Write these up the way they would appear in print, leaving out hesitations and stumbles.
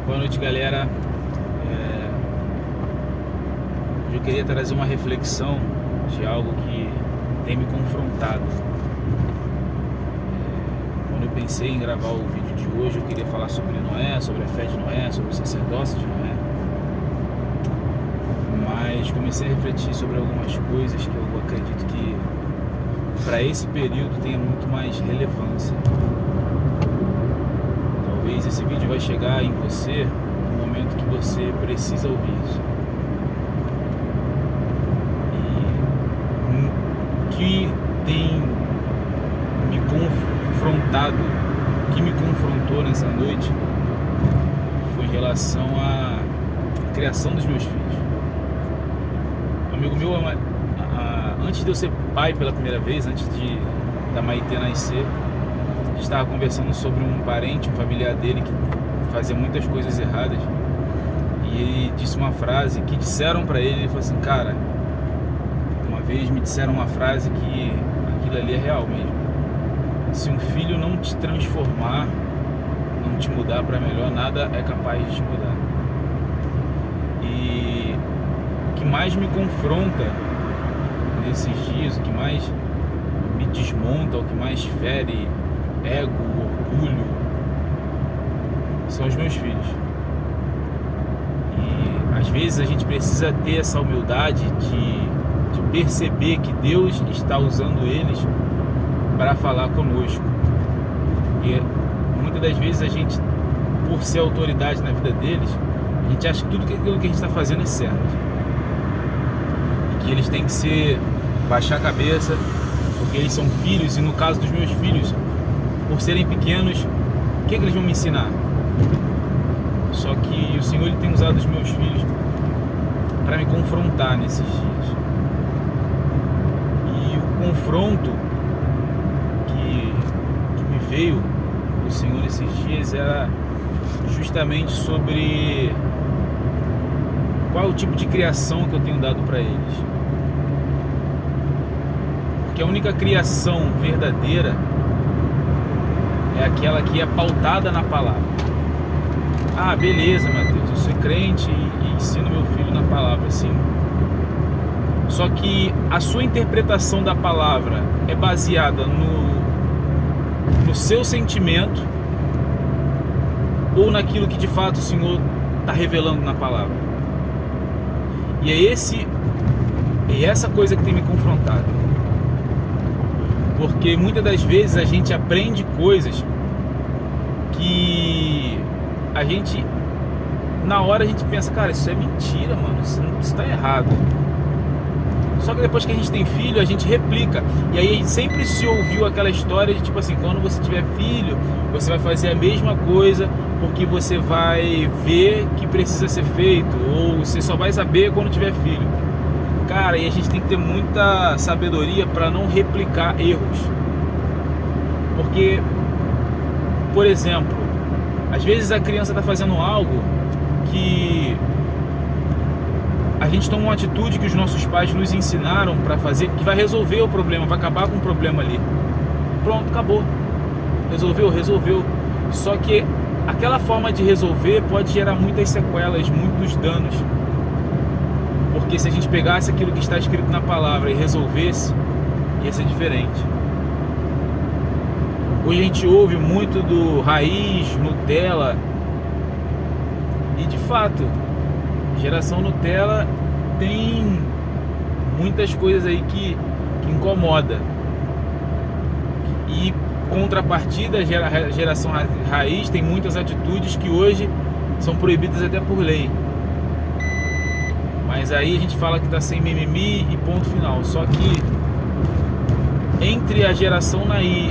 Boa noite, galera. Hoje eu queria trazer uma reflexão de algo que tem me confrontado. Quando eu pensei em gravar o vídeo de hoje, eu queria falar sobre Noé, sobre a fé de Noé, sobre o sacerdócio de Noé. Mas comecei a refletir sobre algumas coisas que eu acredito que para esse período tenha muito mais relevância. Talvez esse vídeo vai chegar em você no momento que você precisa ouvir isso. E que tem me confrontado, que me confrontou nessa noite foi em relação à criação dos meus filhos. Um amigo meu, antes de eu ser pai pela primeira vez, antes da Maitê nascer, estava conversando sobre um parente, um familiar dele que fazia muitas coisas erradas, e ele disse uma frase que disseram para ele. Ele falou assim: cara, uma vez me disseram uma frase que aquilo ali é real mesmo. Se um filho não te transformar, não te mudar para melhor, nada é capaz de te mudar. E o que mais me confronta nesses dias, o que mais me desmonta, o que mais fere ego, orgulho, são os meus filhos. E às vezes a gente precisa ter essa humildade de perceber que Deus está usando eles para falar conosco. E muitas das vezes a gente, por ser autoridade na vida deles, a gente acha que tudo aquilo que a gente está fazendo é certo, e que eles têm que baixar a cabeça, porque eles são filhos. E no caso dos meus filhos, por serem pequenos, o que eles vão me ensinar? Só que o Senhor, Ele tem usado os meus filhos para me confrontar nesses dias. E o confronto que me veio do Senhor nesses dias era justamente sobre qual é o tipo de criação que eu tenho dado para eles. Porque a única criação verdadeira é aquela que é pautada na palavra. Ah, beleza, Mateus, eu sou crente e ensino meu filho na palavra, sim. Só que a sua interpretação da palavra é baseada no seu sentimento ou naquilo que de fato o Senhor está revelando na palavra. E é essa coisa que tem me confrontado. Porque muitas das vezes a gente aprende coisas que a gente, na hora a gente pensa, cara, isso é mentira, mano, isso está errado. Só que depois que a gente tem filho, a gente replica. E aí sempre se ouviu aquela história de tipo assim: quando você tiver filho, você vai fazer a mesma coisa, porque você vai ver que precisa ser feito, ou você só vai saber quando tiver filho. Cara, e a gente tem que ter muita sabedoria para não replicar erros. Porque, por exemplo, às vezes a criança está fazendo algo que a gente toma uma atitude que os nossos pais nos ensinaram para fazer, que vai resolver o problema, vai acabar com o problema ali. Pronto, acabou. Resolveu. Só que aquela forma de resolver pode gerar muitas sequelas, muitos danos. Porque se a gente pegasse aquilo que está escrito na palavra e resolvesse, ia ser diferente. Hoje a gente ouve muito do raiz, Nutella. E de fato, geração Nutella tem muitas coisas aí que incomoda. E contrapartida, a geração raiz tem muitas atitudes que hoje são proibidas até por lei. Mas aí a gente fala que tá sem mimimi e ponto final. Só que entre a geração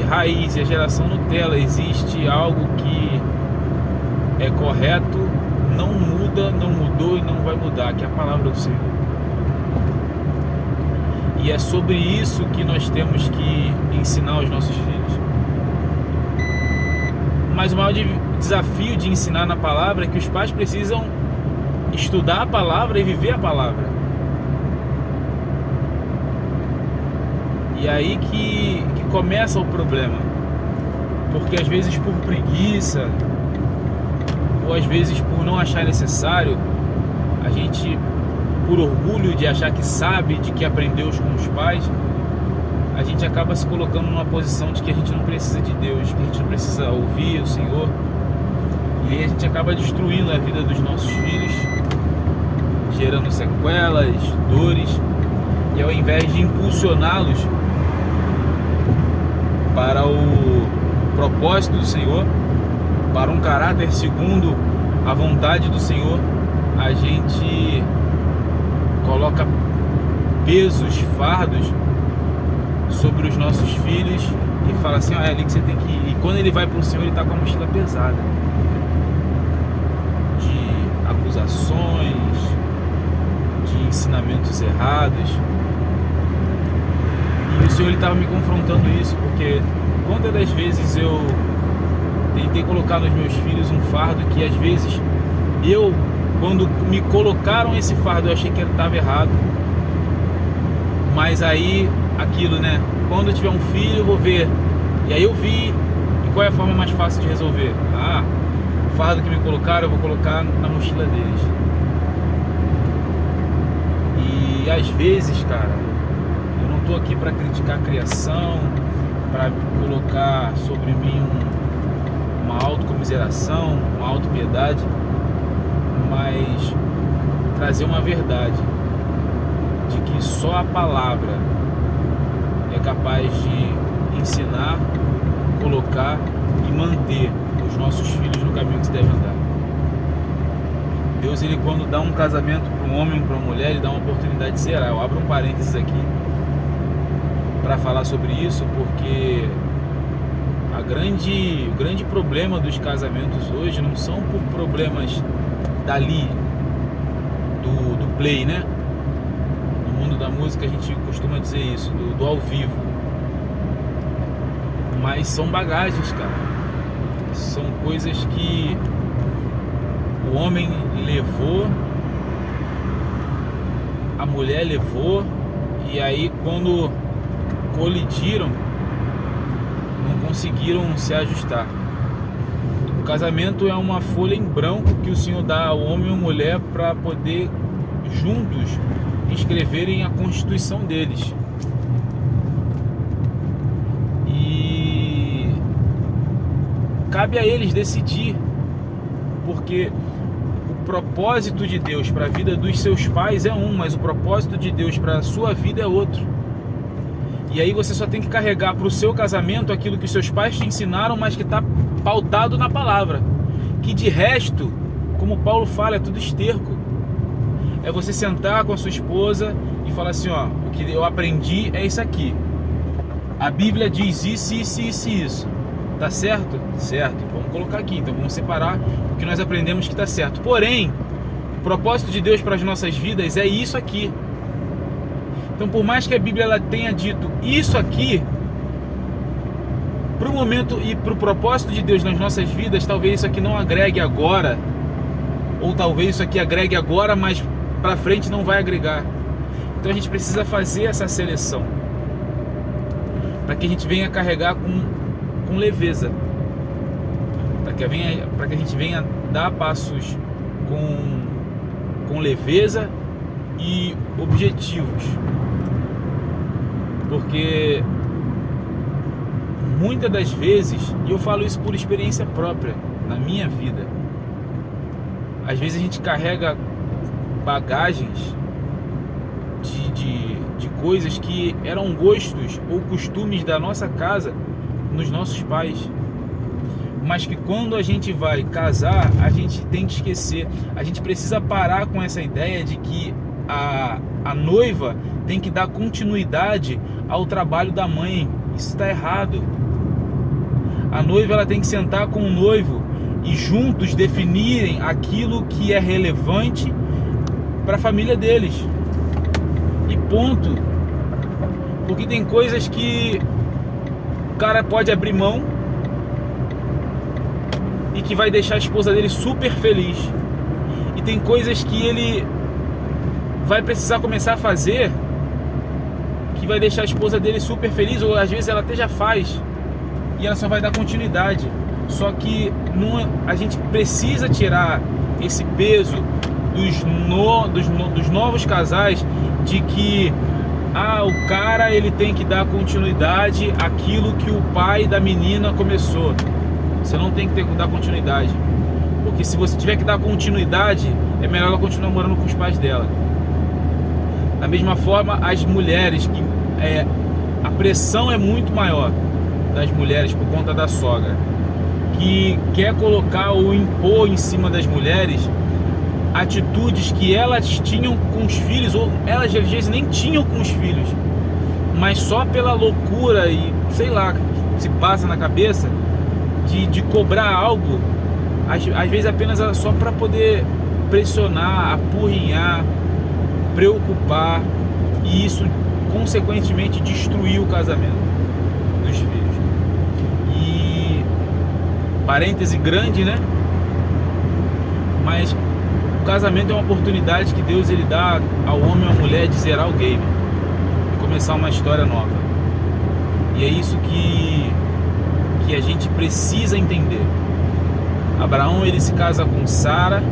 raiz e a geração Nutella existe algo que é correto, não muda, não mudou e não vai mudar, que é a palavra do Senhor. E é sobre isso que nós temos que ensinar aos nossos filhos. Mas o maior desafio de ensinar na palavra é que os pais precisam estudar a palavra e viver a palavra. E aí que começa o problema. Porque às vezes por preguiça, ou às vezes por não achar necessário, a gente, por orgulho de achar que sabe, de que aprendeu com os pais, a gente acaba se colocando numa posição de que a gente não precisa de Deus, que a gente não precisa ouvir o Senhor, e aí a gente acaba destruindo a vida dos nossos filhos, gerando sequelas, dores, e ao invés de impulsioná-los para o propósito do Senhor, para um caráter segundo a vontade do Senhor, a gente coloca pesos, fardos sobre os nossos filhos e fala assim, é ali que você tem que ir. E quando ele vai para o Senhor, ele está com a mochila pesada de acusações, de ensinamentos errados. E o Senhor estava me confrontando isso, porque quantas das vezes eu tentei colocar nos meus filhos um fardo que às vezes quando me colocaram esse fardo, eu achei que estava errado. Mas aí, aquilo, né? Quando eu tiver um filho, eu vou ver. E aí eu vi, e qual é a forma mais fácil de resolver? O fardo que me colocaram, eu vou colocar na mochila deles. E às vezes, cara, eu não tô aqui para criticar a criação, para colocar sobre mim uma autocomiseração, uma autopiedade, mas trazer uma verdade de que só a palavra é capaz de ensinar, colocar e manter os nossos filhos no caminho que se deve andar. Deus, ele quando dá um casamento para um homem ou para uma mulher, ele dá uma oportunidade de zerar. Eu abro um parênteses aqui para falar sobre isso, porque o grande problema dos casamentos hoje não são por problemas dali, do play, né? No mundo da música a gente costuma dizer isso, do ao vivo. Mas são bagagens, cara. São coisas que o homem levou, a mulher levou, e aí quando colidiram, não conseguiram se ajustar. O casamento é uma folha em branco que o Senhor dá ao homem ou mulher para poder juntos escreverem a constituição deles. E cabe a eles decidir, porque o propósito de Deus para a vida dos seus pais é um, mas o propósito de Deus para a sua vida é outro. E aí você só tem que carregar para o seu casamento aquilo que os seus pais te ensinaram, mas que está pautado na palavra. Que de resto, como Paulo fala, é tudo esterco. É você sentar com a sua esposa e falar assim, o que eu aprendi é isso aqui. A Bíblia diz isso, isso, isso e isso. Tá certo? Certo. Vamos colocar aqui, então vamos separar o que nós aprendemos que tá certo. Porém, o propósito de Deus para as nossas vidas é isso aqui. Então, por mais que a Bíblia ela tenha dito isso aqui, para o momento e para o propósito de Deus nas nossas vidas, talvez isso aqui não agregue agora, ou talvez isso aqui agregue agora, mas para frente não vai agregar. Então a gente precisa fazer essa seleção, para que a gente venha carregar com leveza, para que a gente venha dar passos com leveza e objetivos. Porque muitas das vezes, e eu falo isso por experiência própria na minha vida, às vezes a gente carrega bagagens de coisas que eram gostos ou costumes da nossa casa nos nossos pais, mas que quando a gente vai casar, a gente tem que esquecer. A gente precisa parar com essa ideia de que a noiva tem que dar continuidade ao trabalho da mãe. Isso está errado. A noiva ela tem que sentar com o noivo e juntos definirem aquilo que é relevante para a família deles. E ponto. Porque tem coisas que o cara pode abrir mão e que vai deixar a esposa dele super feliz. E tem coisas que ele vai precisar começar a fazer que vai deixar a esposa dele super feliz, ou às vezes ela até já faz e ela só vai dar continuidade. Só que a gente precisa tirar esse peso dos novos casais, de que o cara ele tem que dar continuidade àquilo que o pai da menina começou. Você não tem que dar continuidade, porque se você tiver que dar continuidade, é melhor ela continuar morando com os pais dela. Da mesma forma, as mulheres, que a pressão é muito maior das mulheres por conta da sogra, que quer colocar ou impor em cima das mulheres atitudes que elas tinham com os filhos, ou elas às vezes nem tinham com os filhos, mas só pela loucura e sei lá, que se passa na cabeça de cobrar algo, às vezes apenas só para poder pressionar, apurrinhar, preocupar, e isso consequentemente destruir o casamento dos filhos. E parêntese grande, né? Mas o casamento é uma oportunidade que Deus ele dá ao homem e à mulher de zerar o game e começar uma história nova. E é isso que a gente precisa entender. Abraão ele se casa com Sara,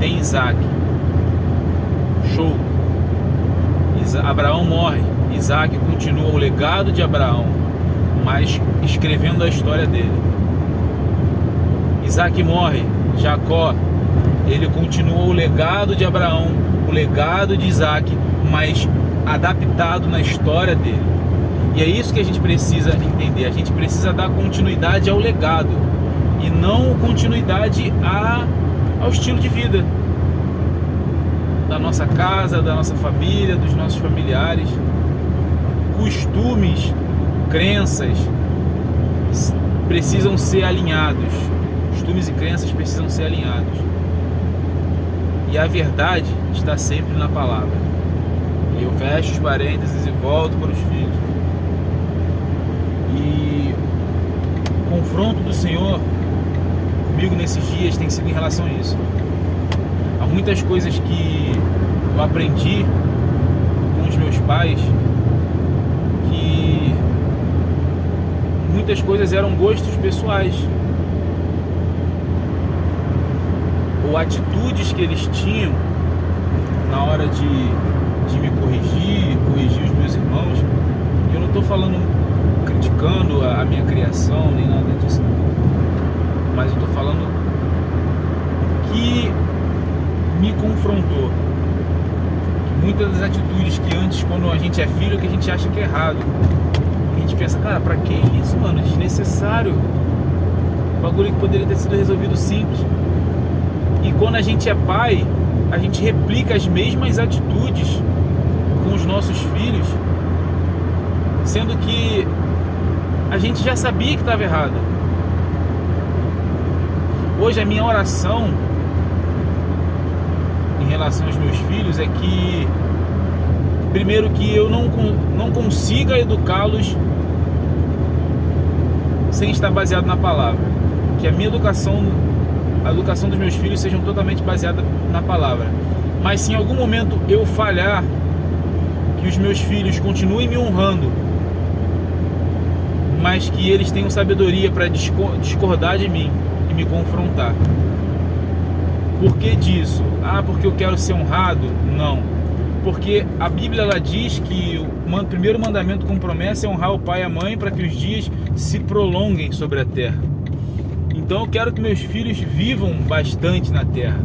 tem Isaac. Show. Abraão morre, Isaac continua o legado de Abraão, mas escrevendo a história dele. Isaac morre, Jacó, ele continua o legado de Abraão, o legado de Isaac, mas adaptado na história dele. E é isso que a gente precisa entender. A gente precisa dar continuidade ao legado e não continuidade ao estilo de vida da nossa casa, da nossa família, dos nossos familiares. Costumes, crenças precisam ser alinhados. Costumes e crenças precisam ser alinhados. E a verdade está sempre na palavra. E eu fecho os parênteses e volto para os filhos. E o confronto do Senhor comigo nesses dias tem sido em relação a isso. Há muitas coisas que eu aprendi com os meus pais, que muitas coisas eram gostos pessoais, ou atitudes que eles tinham na hora de me corrigir os meus irmãos. E eu não estou falando, criticando a minha criação, nem nada disso, mas eu estou falando que me confrontou. Que muitas das atitudes que antes, quando a gente é filho, que a gente acha que é errado, a gente pensa, cara, pra que isso, mano? Desnecessário. Bagulho que poderia ter sido resolvido simples. E quando a gente é pai, a gente replica as mesmas atitudes com os nossos filhos, sendo que a gente já sabia que estava errado. Hoje a minha oração em relação aos meus filhos é que, primeiro, que eu não consiga educá-los sem estar baseado na palavra. Que a educação dos meus filhos seja totalmente baseada na palavra. Mas se em algum momento eu falhar, que os meus filhos continuem me honrando, mas que eles tenham sabedoria para discordar de mim e me confrontar. Por que disso? Porque eu quero ser honrado? Não. Porque a Bíblia ela diz que o primeiro mandamento com promessa é honrar o pai e a mãe para que os dias se prolonguem sobre a terra. Então eu quero que meus filhos vivam bastante na terra,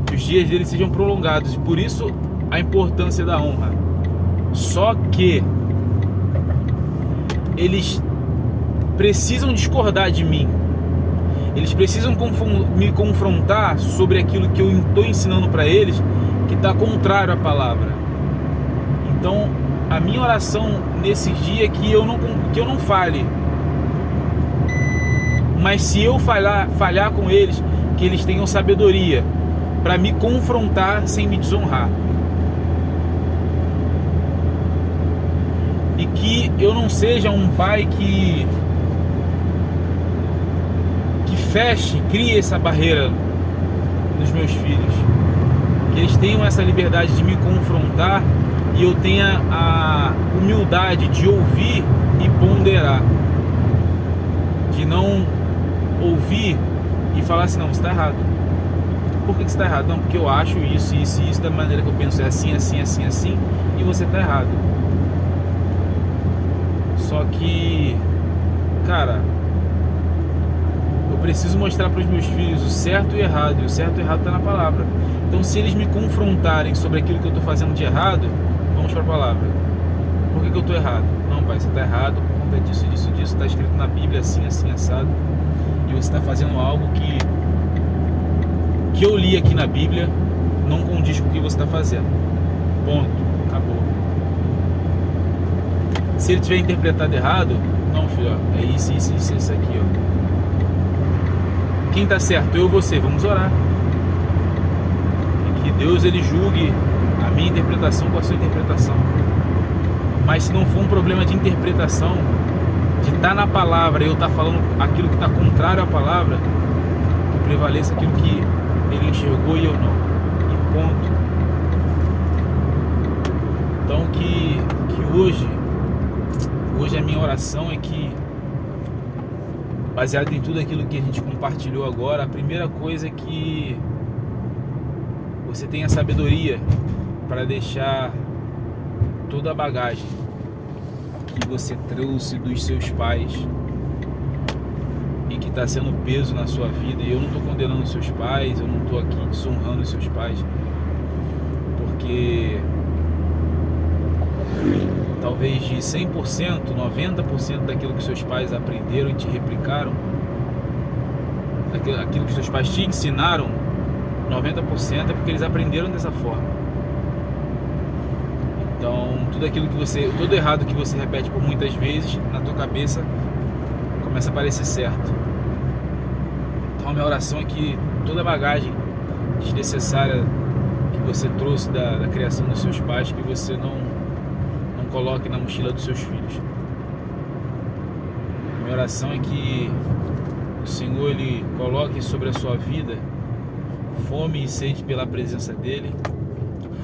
que os dias deles sejam prolongados, e por isso a importância da honra. Só que eles precisam discordar de mim, eles precisam me confrontar sobre aquilo que eu estou ensinando para eles, que está contrário à palavra. Então a minha oração nesses dias é que eu não falhe, mas se eu falhar com eles, que eles tenham sabedoria para me confrontar sem me desonrar. E que eu não seja um pai que crie essa barreira nos meus filhos. Que eles tenham essa liberdade de me confrontar e eu tenha a humildade de ouvir e ponderar. De não ouvir e falar assim, não, você está errado. Por que você está errado? Não, porque eu acho isso, isso e isso, da maneira que eu penso é assim, assim, assim, assim, e você está errado. Só que, cara, eu preciso mostrar para os meus filhos o certo e o errado, e o certo e o errado está na palavra. Então, se eles me confrontarem sobre aquilo que eu estou fazendo de errado, vamos para a palavra. Por que eu estou errado? Não, pai, você está errado por conta disso, disso, disso, está escrito na Bíblia assim, assim, assado, e você está fazendo algo que eu li aqui na Bíblia não condiz com o que você está fazendo. Ponto. Acabou. Se ele tiver interpretado errado, não, filho, ó, é isso, isso, isso, isso aqui, ó. Quem está certo? Eu ou você? Vamos orar. E que Deus, ele julgue a minha interpretação com a sua interpretação. Mas se não for um problema de interpretação, de estar na palavra e eu estar falando aquilo que está contrário à palavra, que prevaleça aquilo que ele enxergou e eu não. E ponto. Então que hoje a minha oração é que, baseado em tudo aquilo que a gente compartilhou agora, a primeira coisa é que você tenha sabedoria para deixar toda a bagagem que você trouxe dos seus pais e que está sendo peso na sua vida. E eu não estou condenando os seus pais, eu não estou aqui desonrando os seus pais, porque talvez de 100%, 90% daquilo que seus pais aprenderam e te replicaram, aquilo que seus pais te ensinaram, 90% é porque eles aprenderam dessa forma. Então, todo errado que você repete por muitas vezes, na tua cabeça começa a parecer certo. Então, a minha oração é que toda a bagagem desnecessária que você trouxe da criação dos seus pais, que você não coloque na mochila dos seus filhos. A minha oração é que o Senhor, ele coloque sobre a sua vida fome e sede pela presença dele,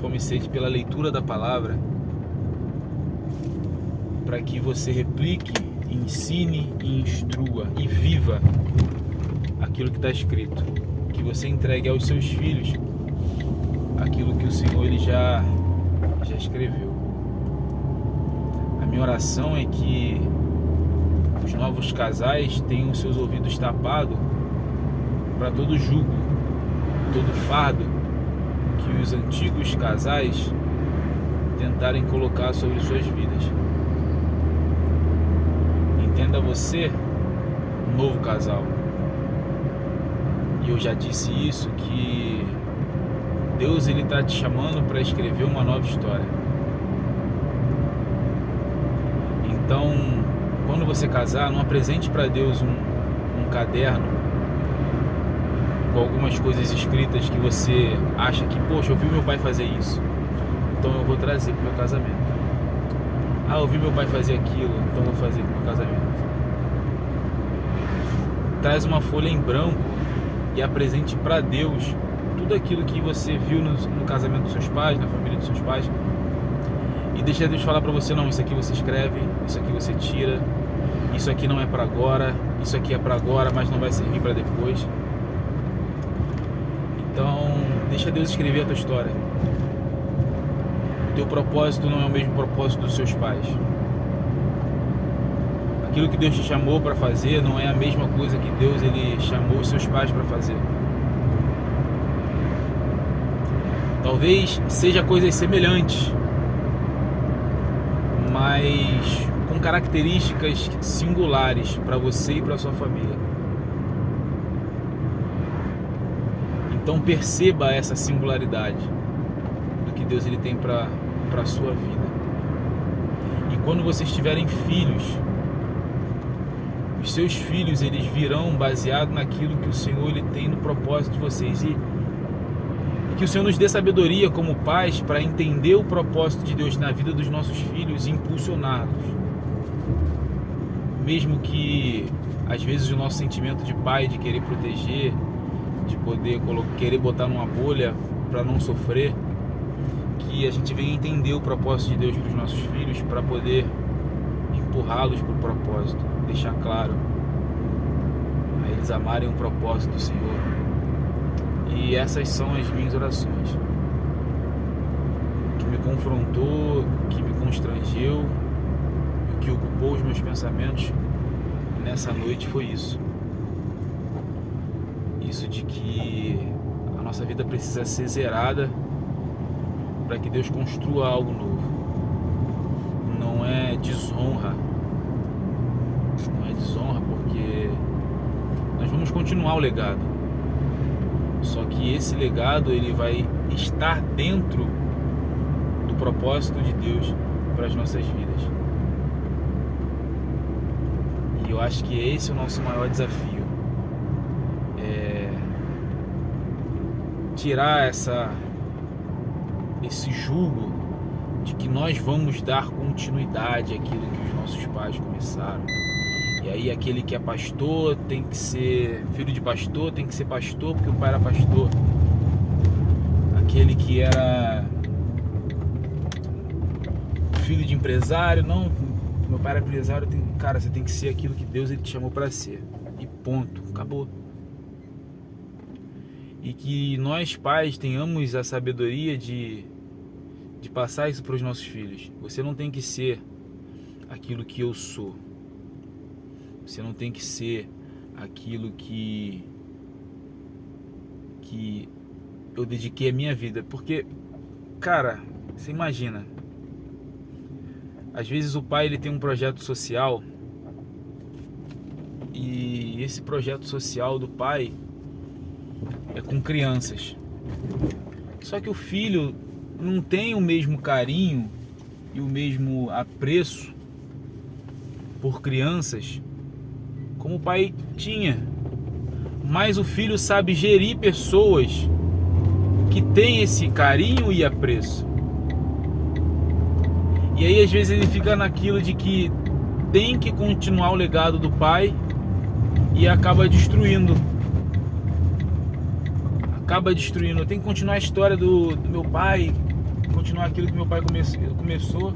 fome e sede pela leitura da palavra, para que você replique, ensine e instrua e viva aquilo que está escrito, que você entregue aos seus filhos aquilo que o Senhor, ele já escreveu. A minha oração é que os novos casais tenham seus ouvidos tapados para todo jugo, todo fardo que os antigos casais tentarem colocar sobre suas vidas. Entenda você, novo casal. E eu já disse isso, que Deus, ele está te chamando para escrever uma nova história. Então, quando você casar, não apresente para Deus um caderno com algumas coisas escritas que você acha que, poxa, eu vi meu pai fazer isso, então eu vou trazer para o meu casamento. Ah, eu vi meu pai fazer aquilo, então eu vou fazer para o meu casamento. Traz uma folha em branco e apresente para Deus tudo aquilo que você viu no casamento dos seus pais, na família dos seus pais, e deixa Deus falar para você, não, isso aqui você escreve, isso aqui você tira, isso aqui não é para agora, isso aqui é para agora, mas não vai servir para depois. Então, deixa Deus escrever a tua história. O teu propósito não é o mesmo propósito dos seus pais. Aquilo que Deus te chamou para fazer não é a mesma coisa que Deus, ele chamou os seus pais para fazer. Talvez seja coisas semelhantes, mas com características singulares para você e para sua família. Então perceba essa singularidade do que Deus, ele tem para a sua vida. E quando vocês tiverem filhos, os seus filhos, eles virão baseado naquilo que o Senhor, ele tem no propósito de vocês. E que o Senhor nos dê sabedoria como pais para entender o propósito de Deus na vida dos nossos filhos e impulsioná-los. Mesmo que às vezes o nosso sentimento de pai, de querer proteger, de poder querer botar numa bolha para não sofrer, que a gente venha entender o propósito de Deus para os nossos filhos, para poder empurrá-los para o propósito, deixar claro a a eles amarem o propósito do Senhor. E essas são as minhas orações. O que me confrontou, o que me constrangeu, o que ocupou os meus pensamentos nessa noite foi isso. Isso de que a nossa vida precisa ser zerada para que Deus construa algo novo. Não é desonra. Não é desonra porque nós vamos continuar o legado. Só que esse legado ele vai estar dentro do propósito de Deus para as nossas vidas. E eu acho que esse é o nosso maior desafio. Tirar esse jugo de que nós vamos dar continuidade àquilo que os nossos pais começaram. E aí aquele que é pastor tem que ser filho de pastor, tem que ser pastor porque o pai era pastor. Aquele que era filho de empresário, não, meu pai era empresário, cara, você tem que ser aquilo que Deus ele te chamou para ser. E ponto, acabou. E que nós pais tenhamos a sabedoria de passar isso para os nossos filhos. Você não tem que ser aquilo que eu sou. Você não tem que ser aquilo que eu dediquei a minha vida. Porque, cara, você imagina. Às vezes o pai ele tem um projeto social. E esse projeto social do pai é com crianças. Só que o filho não tem o mesmo carinho e o mesmo apreço por crianças como o pai tinha. Mas o filho sabe gerir pessoas que têm esse carinho e apreço. E aí às vezes ele fica naquilo de que tem que continuar o legado do pai e acaba destruindo. Tem que continuar a história do meu pai, continuar aquilo que meu pai começou.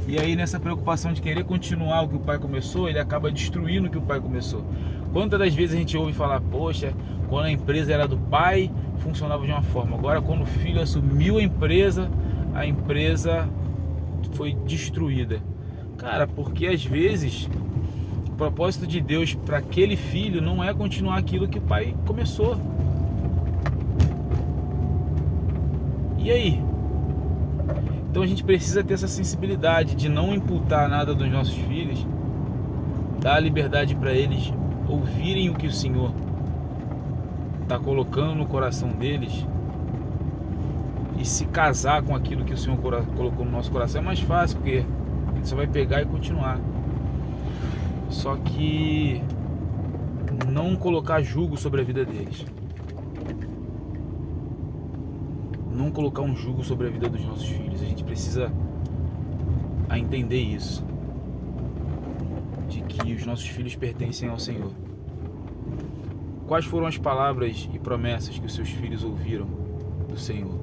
E aí nessa preocupação de querer continuar o que o pai começou, ele acaba destruindo o que o pai começou. Quantas das vezes a gente ouve falar, poxa, quando a empresa era do pai, funcionava de uma forma. Agora quando o filho assumiu a empresa foi destruída. Cara, porque às vezes o propósito de Deus para aquele filho não é continuar aquilo que o pai começou. E aí? Então a gente precisa ter essa sensibilidade de não imputar nada dos nossos filhos, dar a liberdade para eles ouvirem o que o Senhor está colocando no coração deles e se casar com aquilo que o Senhor colocou no nosso coração. É mais fácil porque a gente só vai pegar e continuar. Só que não colocar julgo sobre a vida deles. Não colocar um jugo sobre a vida dos nossos filhos. A gente precisa entender isso, de que os nossos filhos pertencem ao Senhor. Quais foram as palavras e promessas que os seus filhos ouviram do Senhor?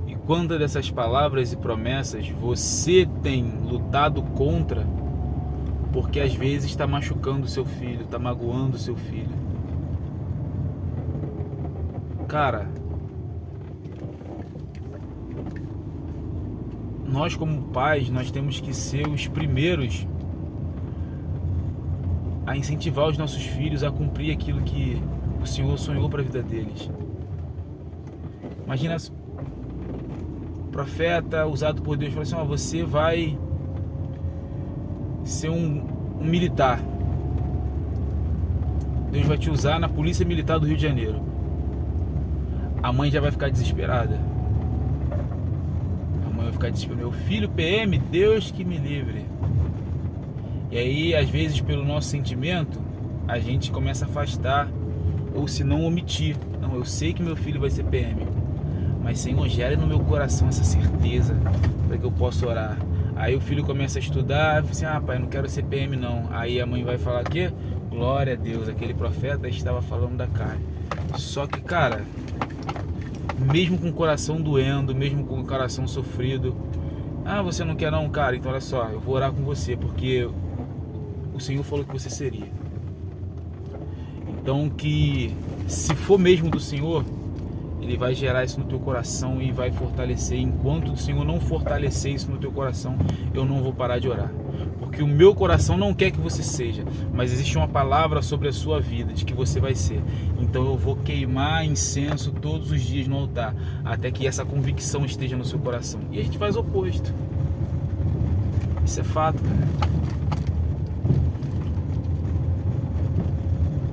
E quantas dessas palavras e promessas você tem lutado contra, porque às vezes está machucando o seu filho, está magoando o seu filho? Cara, nós como pais, nós temos que ser os primeiros a incentivar os nossos filhos a cumprir aquilo que o Senhor sonhou para a vida deles. Imagina o profeta usado por Deus, falou assim, você vai ser um militar. Deus vai te usar na Polícia Militar do Rio de Janeiro. A mãe já vai ficar desesperada. A mãe vai ficar desesperada. Meu filho PM, Deus que me livre. E aí, às vezes, pelo nosso sentimento, a gente começa a afastar, ou se não omitir. Não, eu sei que meu filho vai ser PM, mas Senhor, gere no meu coração essa certeza para que eu possa orar. Aí o filho começa a estudar, fala assim, pai, não quero ser PM não. Aí a mãe vai falar o quê? Glória a Deus, aquele profeta estava falando da carne. Só que, cara, mesmo com o coração doendo, mesmo com o coração sofrido, você não quer não, cara? Então olha só, eu vou orar com você, porque o Senhor falou que você seria. Então, que se for mesmo do Senhor, Ele vai gerar isso no teu coração e vai fortalecer. Enquanto o Senhor não fortalecer isso no teu coração, eu não vou parar de orar. Porque o meu coração não quer que você seja, mas existe uma palavra sobre a sua vida, de que você vai ser. Então eu vou queimar incenso todos os dias no altar, até que essa convicção esteja no seu coração. E a gente faz o oposto. Isso é fato, cara.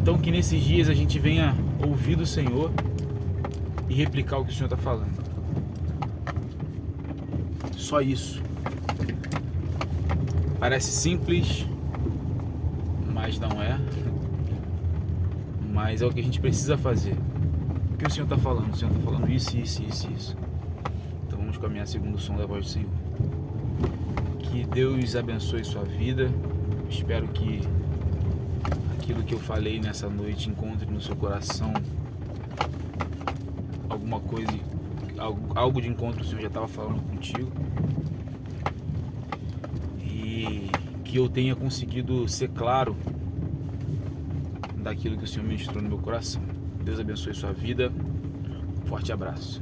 Então que nesses dias a gente venha ouvir do Senhor e replicar o que o Senhor está falando. Só isso. Parece simples, mas não é. Mas é o que a gente precisa fazer. O que o Senhor está falando? O Senhor está falando isso. Então vamos caminhar segundo o som da voz do Senhor. Que Deus abençoe sua vida. Espero que aquilo que eu falei nessa noite encontre no seu coração alguma coisa, algo de encontro o Senhor já estava falando contigo. E que eu tenha conseguido ser claro daquilo que o Senhor ministrou no meu coração. Deus abençoe sua vida. Forte abraço.